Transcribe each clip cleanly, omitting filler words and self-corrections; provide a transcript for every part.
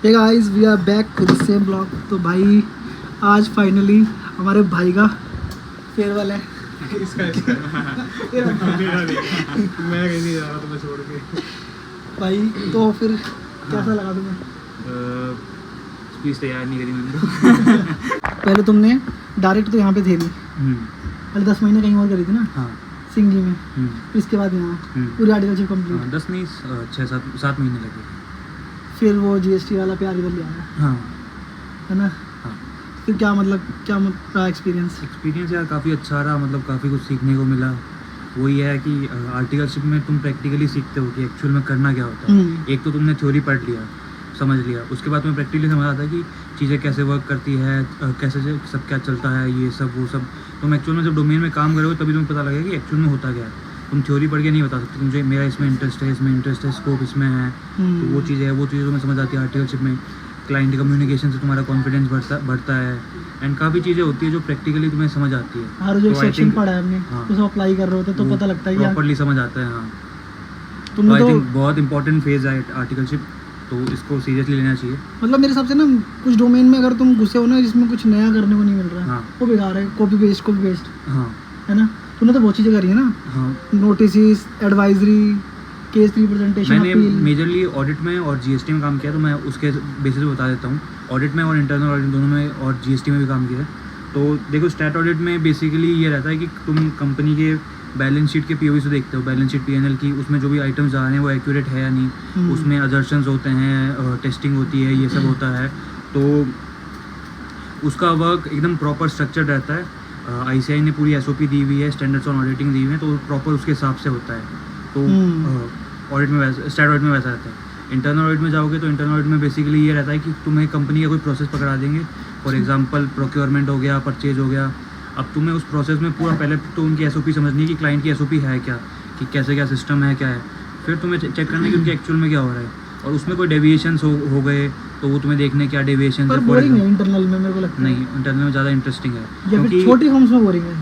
Hey guys we are back with the same blog. तो भाई आज फाइनली हमारे भाई का फेयरवेल है। इसका मेरा नहीं, मैं कहीं नहीं जा रहा तुम्हें छोड़ के। भाई तो फिर कैसा लगा तुम्हें? स्पीच तैयार नहीं करी मैंने तो। पहले तुमने डायरेक्ट तो यहाँ पे थे नहीं, पहले 10 महीने कहीं और करी थी ना। हाँ सिंगी में। फिर इसके बाद यहाँ पूरी आर्टिकलशिप कंप्लीट। 10 नहीं 6-7 महीने लगे। फिर वो जीएसटी वाला प्यार इधर ले आया हाँ है ना। हाँ फिर क्या रहा एक्सपीरियंस? एक्सपीरियंस यार काफ़ी अच्छा रहा, मतलब काफ़ी कुछ सीखने को मिला। वही है कि आर्टिकलशिप में तुम प्रैक्टिकली सीखते हो कि एक्चुअल में करना क्या होता है। एक तो तुमने थ्योरी पढ़ लिया, समझ लिया, उसके बाद तुम्हें प्रैक्टिकली समझ आता है कि चीज़ें कैसे वर्क करती है, कैसे सब क्या चलता है, ये सब वो सब। तुम एक्चुअल में जब डोमेन में काम करोगे तभी तुम्हें पता लगेगा कि एक्चुअल में होता क्या है। तुम थ्योरी पढ़ के नहीं बता सकते मुझे मेरा इसमें इंटरेस्ट है, इसमें इंटरेस्ट है, स्कोप इसमें है, तो वो चीज़ें तुम्हें समझ आती है आर्टिकलशिप में। क्लाइंट कम्युनिकेशन से तुम्हारा कॉन्फिडेंस बढ़ता है एंड काफ़ी चीज़ें होती है जो प्रैक्टिकली तुम्हें समझ आती है। हर जो सेक्शन पढ़ा है हमने उसमें अप्लाई कर रहे होते तो पता लगता है कि प्रॉपर्ली समझ आता है। हाँ तुमने तो आई थिंक बहुत इंपॉर्टेंट फेज है आर्टिकलशिप, तो इसको सीरियसली लेना चाहिए। मतलब मेरे हिसाब से ना कुछ डोमेन में अगर तुम घुसे हो ना जिसमें कुछ नया करने को नहीं मिल रहा है, हाँ। वो बेकार है। कॉपी पेस्ट हाँ है ना। तूने तो बहुत चीज़ें करी है ना। हाँ नोटिस, एडवाइजरी, केस रिप्रेजेंटेशन, मैंने मेजरली ऑडिट में और जीएसटी में काम किया, तो मैं उसके बेसिस पे बता देता हूँ। ऑडिट में और इंटरनल ऑडिट दोनों में और जीएसटी में भी काम किया है। तो देखो स्टैट ऑडिट में बेसिकली ये रहता है कि तुम कंपनी के बैलेंस शीट के पीओवी से देखते हो, बैलेंस शीट पीएनएल की, उसमें जो भी आइटम्स आ रहे हैं वो एक्यूरेट है या नहीं, उसमें अजर्शंस होते हैं, टेस्टिंग होती है, ये सब होता है। तो उसका वर्क एकदम प्रॉपर स्ट्रक्चर्ड रहता है। आईसीआई ने पूरी एसओपी दी हुई है, स्टैंडर्ड्स ऑन ऑडिटिंग दी हुई है, तो प्रॉपर उसके हिसाब से होता है। तो ऑडिट में वैसा, स्टैट ऑडिट में वैसा रहता है। इंटरनल ऑडिट में जाओगे तो इंटरनल ऑडिट में बेसिकली ये रहता है कि तुम्हें कंपनी का कोई प्रोसेस पकड़ा देंगे। फॉर एग्जांपल प्रोक्योरमेंट हो गया, परचेज हो गया। अब तुम्हें उस प्रोसेस में पूरा पहले तो उनकी एसओपी समझनी है कि क्लाइंट की एसओपी है क्या, कि कैसे क्या सिस्टम है, क्या है। फिर तुम्हें चेक करना है कि उनके एक्चुअल में क्या हो रहा है, और उसमें कोई डेविएशंस हो गए तो वो तुम्हें देखने क्या डेविएशन है। बोरिंग है इंटरनल में मेरे को लगता है। नहीं, इंटरनल में ज़्यादा इंटरेस्टिंग है क्योंकि छोटी फर्म्स में बोरिंग है।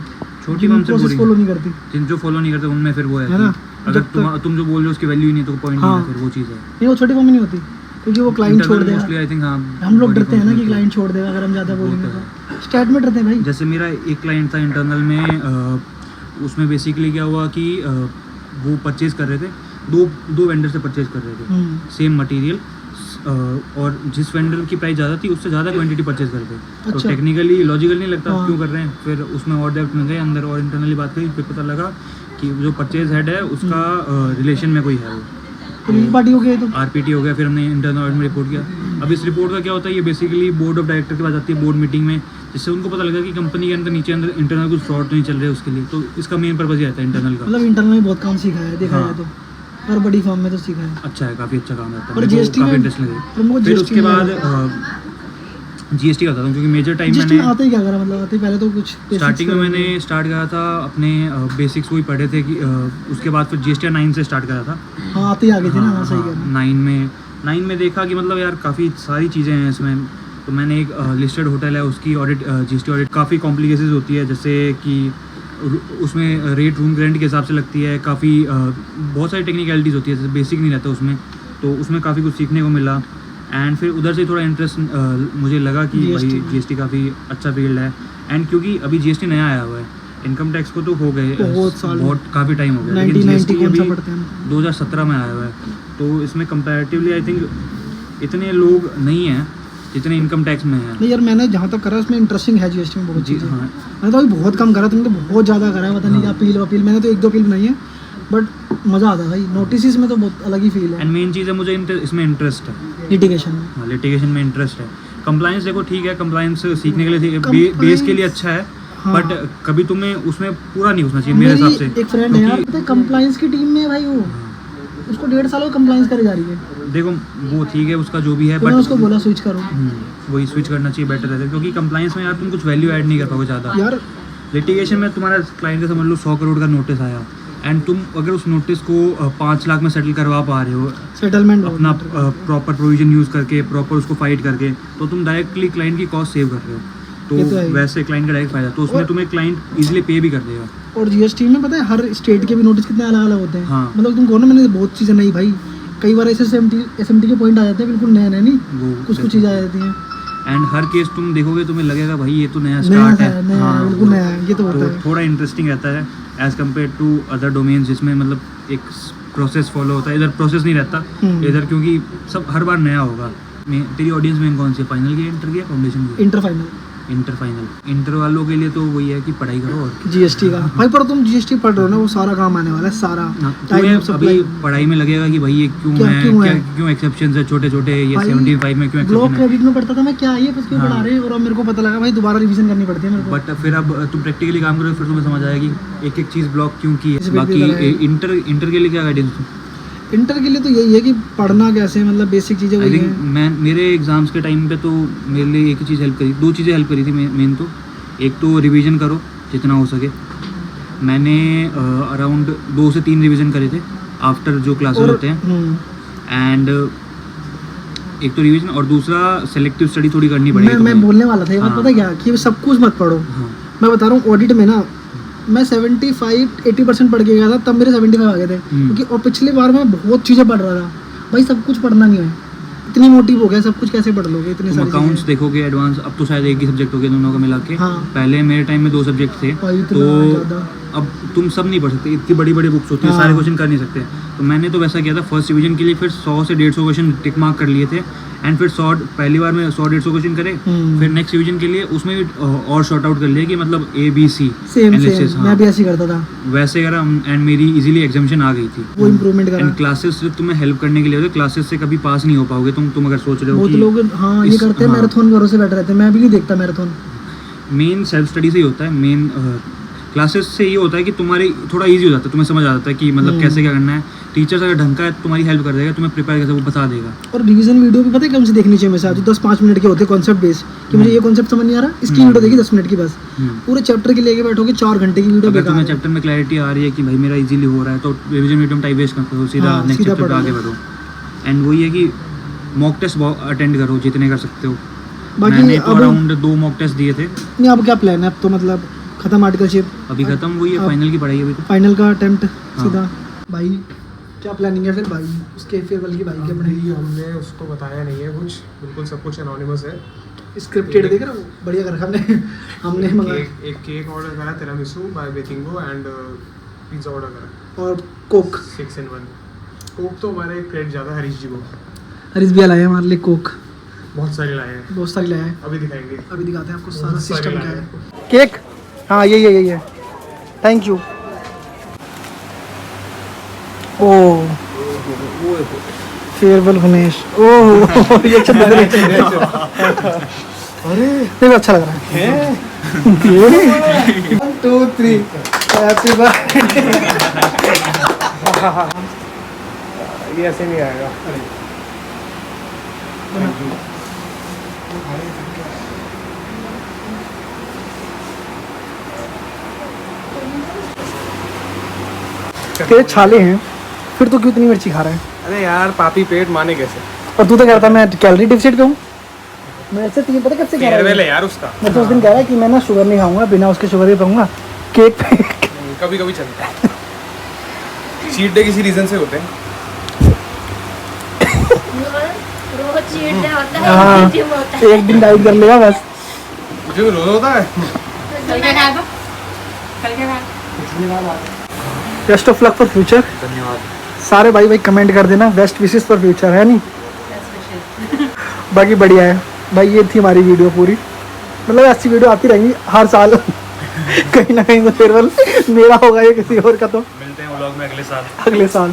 छोटी फर्म से बोरिंग फॉलो नहीं करती, जिन जो फॉलो नहीं करते उनमें फिर वो है ना। अगर तुम जो बोल रहे हो उसकी वैल्यू ही नहीं तो पॉइंट नहीं है, फिर वो चीज़ है। नहीं वो छोटी फर्म में नहीं होती क्योंकि वो क्लाइंट छोड़ देगा। मोस्टली आई थिंक हाँ हम लोग डरते हैं ना कि क्लाइंट छोड़ देगा अगर हम ज़्यादा बोलेंगे तो। स्टैट में डरते हैं भाई। जैसे मेरा एक क्लाइंट था इंटरनल में, उसमें बेसिकली क्या हुआ कि वो परचेज़ कर रहे थे, दो वेंडर से परचेज़ कर रहे थे सेम मटेरियल, और जिस वेंडर की प्राइस ज़्यादा थी उससे ज़्यादा क्वांटिटी परचेज करते। अच्छा। तो टेक्निकली लॉजिकल नहीं लगता क्यों कर रहे हैं। फिर उसमें और डेप्थ में गए अंदर और इंटरनली बात करी, फिर पता लगा कि जो परचेज हेड है उसका रिलेशन में कोई है, वो पार्टी हो गया, तो आरपीटी हो गया। फिर हमने इंटरनल ऑडिट में रिपोर्ट किया। अब इस रिपोर्ट का क्या होता है, ये बेसिकली बोर्ड ऑफ डायरेक्टर के पास आती है बोर्ड मीटिंग में, जिससे उनको पता लगा कि कंपनी के अंदर नीचे अंदर इंटरनल कुछ फ्रॉड नहीं चल रहे उसके लिए। तो इसका मेन पर्पज ये रहता है इंटरनल का। मतलब इंटरनल में बहुत काम सीखा है, देखा जाए तो हर बड़ी फर्म में तो सीखा है। अच्छा है, काफ़ी अच्छा काम रहता है, और जीएसटी काफ़ी इंटरेस्ट लगे। फिर उसके बाद जीएसटी का था क्योंकि मेजर टाइम मैंने आते ही क्या करा, मतलब आते पहले तो कुछ स्टार्टिंग में मैंने स्टार्ट करा था अपने बेसिक्स वही पढ़े थे कि उसके बाद फिर जीएसटी 9 से स्टार्ट करा था। हाँ आते ही आगे थे ना। सही कह 9 में देखा कि मतलब यार काफ़ी सारी चीज़ें हैं इसमें। तो मैंने एक लिस्टेड होटल है उसकी ऑडिट, जीएसटी ऑडिट काफ़ी कॉम्प्लिकेशंस होती है, जैसे कि उसमें रेट रूम रेंट के हिसाब से लगती है, काफ़ी बहुत सारी टेक्निकलिटीज़ होती है, जैसे बेसिक नहीं रहता उसमें। तो उसमें काफ़ी कुछ सीखने को मिला एंड फिर उधर से थोड़ा इंटरेस्ट मुझे लगा कि भाई जीएसटी काफ़ी अच्छा फील्ड है। एंड क्योंकि अभी जीएसटी नया आया हुआ है, इनकम टैक्स को तो हो गए बहुत काफ़ी टाइम हो गया, लेकिन जीएसटी अभी 2017 में आया हुआ है। तो इसमें कंपैरेटिवली आई थिंक इतने लोग नहीं हैं जितने इनकम टैक्स में है। नहीं यार मैंने जहाँ तक करा उसमें इंटरेस्टिंग है जीएसटी में बहुत चीज़। हाँ मैंने तो अभी बहुत कम करा, तुमने तो बहुत ज़्यादा करा है, पता नहीं क्या अपील मैंने तो 1-2 अपील बनाई है, बट मज़ा आता है भाई। नोटिस में तो बहुत अलग ही फील है। एंड मेन चीज़ है मुझे इसमें इंटरेस्ट है, लिटिगेशन में। हाँ लिटिगेशन में इंटरेस्ट है। कंप्लायंस देखो ठीक है, कंप्लायंस सीखने के लिए बेस के लिए अच्छा है, बट कभी तुम्हें उसमें पूरा नहीं घुसना चाहिए मेरे हिसाब से। एक फ्रेंड है यार, पता है कंप्लायंस की टीम में है भाई, वो उसको 1.5 साल हो कंप्लायंस करे जा रही है। देखो वो ठीक है उसका जो भी है, बट उसको बोला स्विच करो, वही स्विच करना चाहिए, बेटर रहता है। क्योंकि कंप्लायंस में यार तुम कुछ वैल्यू ऐड नहीं कर पाओगे ज़्यादा। यार लिटिगेशन में तुम्हारा क्लाइंट का समझ लो 100 करोड़ का नोटिस आया एंड तुम अगर उस नोटिस को 5 लाख में सेटल करवा पा रहे हो, सेटलमेंट अपना प्रॉपर प्रोविजन यूज़ करके, प्रॉपर उसको फाइट करके, तो तुम डायरेक्टली क्लाइंट की कॉस्ट सेव कर रहे हो। तो वैसे क्लाइंट का डायरेक्ट फायदा, तो उसमें तुम्हें क्लाइंट इजीली पे भी कर देगा। और जीएसटी में पता है हर स्टेट के भी नोटिस कितने अलग अलग होते हैं। हाँ। मतलब तुम कहो ना मैंने बहुत चीज़ें नहीं भाई, कई बार ऐसे SMT के पॉइंट आ जाते हैं बिल्कुल नए नए, नहीं वो कुछ चीज़ें आ जाती हैं एंड हर केस तुम देखोगे तुम्हें लगेगा भाई ये तो नया नया स्टार्ट है, नया है, बिल्कुल वो- नया है, ये तो होता है। थोड़ा इंटरेस्टिंग रहता है as compare to other domains जिसमें मतलब एक प्रोसेस फॉलो होता है। इधर प्रोसेस नहीं रहता इधर, क्योंकि सब हर बार नया होगा। तेरी ऑडियंस में कौन सी, फाइनल की इंटर की फाउंडेशन की? Inter final inter final. Inter वालों के लिए तो वही है कि पढ़ाई करो और GST का भाई, पर तुम GST पढ़ रहे हो ना, वो सारा काम आने वाला है, सारा तुम्हें अभी पढ़ाई में लगेगा कि भाई ये क्यों है, क्यों एक्सेप्शन है छोटे छोटे, ये 75 में क्यों ब्लॉक एक्सेप्शन है। क्रेडिट में पढ़ता था मैं, क्या ये बस क्यों पढ़ा रहे हैं, और अब मेरे को पता लगा भाई दोबारा रिवीजन करनी पड़ती है मेरे को। बट फिर अब तुम प्रैक्टिकली काम करोगे फिर तुम्हें समझ आएगा कि एक एक चीज़ ब्लॉक क्यों की इस है। व्यक्ति बाकी का है। इंटर के लिए क्या गाइडेंस? इंटर के लिए तो यही है कि पढ़ना कैसे, मतलब बेसिक चीज़ें आई वही थिंक हैं। मैं मेरे एग्ज़ाम्स के टाइम पे तो मेरे लिए एक चीज़ हेल्प करी, दो चीज़ें हेल्प करी थी मेन तो। एक तो रिवीजन करो जितना हो सके। मैंने अराउंड 2 से 3 रिवीजन करे थे आफ्टर जो क्लासेस होते हैं। एंड एक तो रिवीजन और दूसरा सेलेक्टिव स्टडी थोड़ी करनी पड़ेगी मैं बोलने वाला था ये बात, हाँ। पता क्या कि सब कुछ मत पढ़ो। हाँ मैं बता रहा हूँ ऑडिट में ना मैं 75-80% पढ़ के गया था, तब मेरे 75 आ गए थे, क्योंकि और पिछली बार मैं बहुत चीज़ें पढ़ रहा था। भाई सब कुछ पढ़ना नहीं है, इतनी मोटिव हो गया, सब कुछ कैसे पढ़ लोगे इतने तुम सारे अकाउंट्स देखोगे एडवांस, अब तो शायद एक ही सब्जेक्ट हो गया दोनों का मिला के। हाँ। पहले मेरे टाइम में 2 सब्जेक्ट थे, भाई इतना तो ज़्यादा। अब तुम सब नहीं पढ़ सकते, इतनी बड़ी बड़ी बुक्स होती है, हाँ। सारे क्वेश्चन कर नहीं सकते। तो मैंने तो वैसा किया था फर्स्ट रिवीजन के लिए, फिर 100 से 150 क्वेश्चन टिक मार्क कर लिए थे। एंड फिर 100 पहली बार में 100-150 क्वेश्चन करे, फिर नेक्स्ट रिवीजन के लिए उसमें भी और शॉर्ट आउट कर लिया कि मतलब ABC सेम एनालिसिस। मैं भी ऐसे ही करता था, वैसे करा एंड मेरी इजीली एग्जामिशन आ गई थी। वो इम्प्रूवमेंट करा। एंड क्लासेस सिर्फ तुम्हें हेल्प करने के लिए होते, क्लासेस से कभी पास नहीं हो पाओगे तुम अगर सोच रहे हो बहुत कि लोग हाँ ये करते हैं, हाँ। मैराथन भरोसे बैठे रहते हैं, मैं भी नहीं देखता मैराथन। मेन सेल्फ स्टडी से ही होता है। मेन क्लासेस से ये होता है कि तुम्हारी थोड़ा इजी हो जाता है, तुम्हें समझ आ जाता है कि मतलब कैसे क्या करना है। टीचर्स अगर ढंग का है तुम्हारी हेल्प कर देगा, तुम्हें प्रिपेयर कैसे वो बता देगा। और रिवीजन वीडियो भी पता है कौन सी देखनी चाहिए, मैं जो 10-5 मिनट के होते हैं कॉन्सेप्ट बेस, कि मुझे ये कॉन्सेप्ट समझ नहीं आ रहा, इसकी वीडियो देखी 10 मिनट की बस। पूरे चैप्टर की लेके बैठोगे 4 घंटे की वीडियो अगर बेकार तुम्हें है। चैप्टर में क्लैरिटी आ रही है कि भाई मेरा इजीली हो रहा है, तो रिवीजन वीडियो में टाइम वेस्ट मत करो, सीधा हाँ, नेक्स्ट सीधा चैप्टर पे पढ़ो। आगे बढ़ो। एंड वही है कि मॉक टेस्ट अटेंड करो जितने कर सकते हो। बाकी मैंने तो अब अराउंड 2 मॉक टेस्ट दिए थे। नहीं, अब क्या प्लान है, अब तो मतलब खत्म आर्टिकलशिप, अभी खत्म, वही है अब- फाइनल की पढ़ाई अभी तो। फाइनल का अटेम्प्ट सीधा। भाई क्या प्लानिंग है फिर भाई उसके फेयरवेल की, भाई के अभी पढ़ाई हमने उसको बताया नहीं है कुछ, बिल्कुल सब कुछ एनोनिमस है। स्क्रिप्टेड देख रहे हो, बढ़िया कर रखा हमने मंगाया। एक केक ऑर्डर करा tiramisu by Bakingo and pizza order करा और कोक 6 in 1। कोक तो हमारे क्रेडिट ज़्यादा हरीश जी को, हरीश भैया लाए हैं हमारे लिए कोक, बहुत सारे लाए हैं, बहुत सारी लाए हैं। अभी दिखाएंगे। अभी दिखाते हैं आपको सारा बहुत सारे सिस्टम क्या लाए है। हैं। केक, हाँ यही है। Thank you. Oh farewell Ganesh, oh reaction दे रहे हैं। अरे देखो अच्छा लग रहा है। 1 2 3 हैप्पी बर्थडे। ये ऐसे नहीं आएगा। तेरे छाले हैं, फिर तो क्यों इतनी मिर्ची खा रहा है? अरे यार पापी पेट माने कैसे? और तू तो कह रहा था मैं कैलोरी डिफिसिट पे हूँ। मेरे से तीन पता कब से कह रहा फेयरवेल है, है यार उसका, मैं तो उस दिन कह रहा है कि मैं ना शुगर नहीं खाऊंगा, बिना उसके शुगर ही खाऊंगा केक पे। कभी कभी चलता है। चीट डे किसी रीजन से होते हैं। रोज चीट डे होता हाँ। है, जिम होता है। एक दिन डाइट कर लेगा बस। मुझे तो रोज होता है। कल क्या खाएगा? कल क्या खाएगा? Best of luck for future. धन्यवाद। सारे भाई कमेंट कर देना, बेस्ट विशेस फॉर फ्यूचर, है नहीं? बाकी बढ़िया है भाई, ये थी हमारी वीडियो पूरी। मतलब ऐसी वीडियो आती रहेंगी हर साल। कहीं ना कहीं तो फेयरवेल मेरा होगा या किसी और का, तो मिलते हैं व्लॉग में अगले साल। अगले साल।